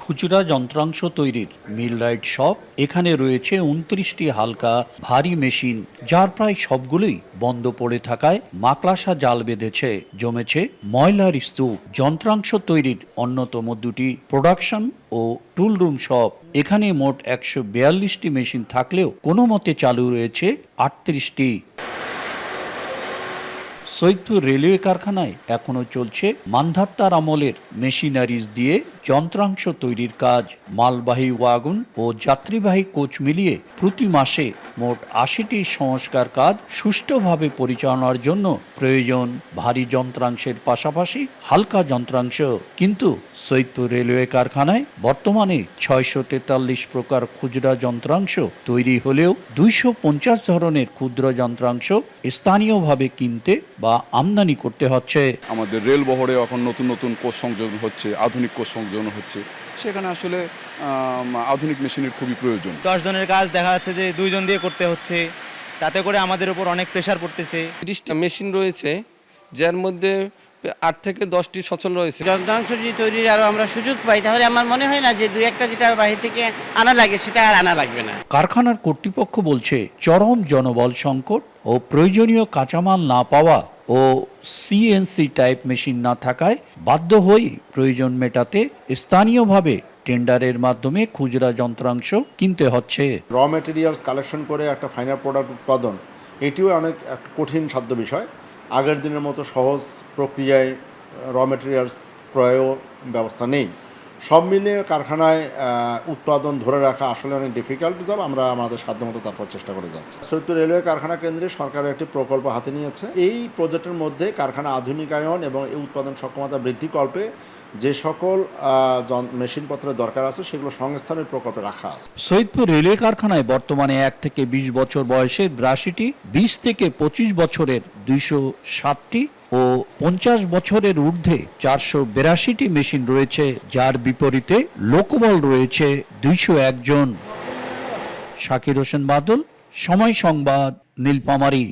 খুচরা যন্ত্রাংশ তৈরির মিলরাইট শপ। এখানে রয়েছে ২৯টি হালকা ভারী মেশিন, যার প্রায় সবগুলোই বন্ধ পড়ে থাকায় মাকড়সা জাল বেঁধেছে, জমেছে ময়লার স্তূপ। যন্ত্রাংশ তৈরির অন্যতম দুটি প্রোডাকশন ও টুল রুম শপ। এখানে মোট ১৪২টি মেশিন থাকলেও কোনো মতে চালু রয়েছে ৩৮টি। সৈয়দপুর রেলওয়ে কারখানায় এখনো চলছে মান্ধাত্তার আমলের মেশিনারিজ দিয়ে যন্ত্রাংশ তৈরির কাজ। মালবাহী ওয়াগন ও যাত্রীবাহী কোচ মিলিয়ে প্রতি মাসে মোট ৮০টি সংস্কার কাজ সুষ্ঠুভাবে পরিচালনার জন্য প্রয়োজন ভারী যন্ত্রাংশের পাশাপাশি হালকা যন্ত্রাংশ। কিন্তু সৈয়দপুর রেলওয়ে কারখানায় বর্তমানে ৬৪৩ প্রকার খুচরা যন্ত্রাংশ তৈরি হলেও ২৫০ ধরনের ক্ষুদ্র যন্ত্রাংশ স্থানীয়ভাবে কিনতে বা আমদানি করতে হচ্ছে। আমাদের রেল বহরে এখন নতুন নতুন কোচ সংযোজন হচ্ছে, আধুনিক কোচ সংযোজন হচ্ছে, সেখানে আসলে আধুনিক মেশিনের খুবই প্রয়োজন। 10 জনের কাজ দেখা যাচ্ছে যে 2 জন দিয়ে করতে হচ্ছে, তাতে করে আমাদের উপর অনেক প্রেশার পড়তেছে। 30টা মেশিন রয়েছে, যার মধ্যে 8 থেকে 10টি সচল রয়েছে। যন্ত্রাংশ যদি তৈরির আরো আমরা সুযোগ পাই, তাহলে আমার মনে হয় না যে 2-1টা যেটা বাইরে থেকে আনা লাগে সেটা আর আনা লাগবে না। কারখানার কর্তৃপক্ষ বলছে, চরম জনবল সংকট ও প্রয়োজনীয় কাঁচামাল না পাওয়া ও সিএনসি টাইপ মেশিন না থাকায় বাধ্য হয়ে প্রয়োজন মেটাতে স্থানীয়ভাবে টেন্ডারের মাধ্যমে খুচরা যন্ত্রাংশ কিনতে হচ্ছে। র মেটেরিয়ালস কালেকশন করে একটা ফাইনাল প্রোডাক্ট উৎপাদন, এটিও অনেক একটা কঠিন সাধ্য বিষয়। আগের দিনের মতো সহজ প্রক্রিয়ায় র মেটেরিয়ালস ক্রয়েও ব্যবস্থা নেই। সব মিলিয়ে কারখানায় উৎপাদন ধরে রাখা আসলে অনেক ডিফিকাল্ট জব। আমরা আমাদের সাধ্যমতো তারপর চেষ্টা করে যাচ্ছি। সৈয়দপুর রেলওয়ে কারখানা কেন্দ্রে সরকারের একটি প্রকল্প হাতে নিয়েছে। এই প্রজেক্টের মধ্যে কারখানা আধুনিকায়ন এবং এই উৎপাদন সক্ষমতা বৃদ্ধিকল্পে যে সকল মেশিনপত্রের দরকার আছে সেগুলো সংস্থানের প্রকল্পে রাখা আছে। সৈয়দপুর রেলওয়ে কারখানায় বর্তমানে 1 থেকে 20 বছর বয়সের 82টি, 20 থেকে 25 বছরের 207টি ও 50 বছরের ঊর্ধ্বে 482টি মেশিন রয়েছে, যার বিপরীতে লোকবল রয়েছে 201 জন। শাকির হোসেন বাদল, সময় সংবাদ, নীলফামারী।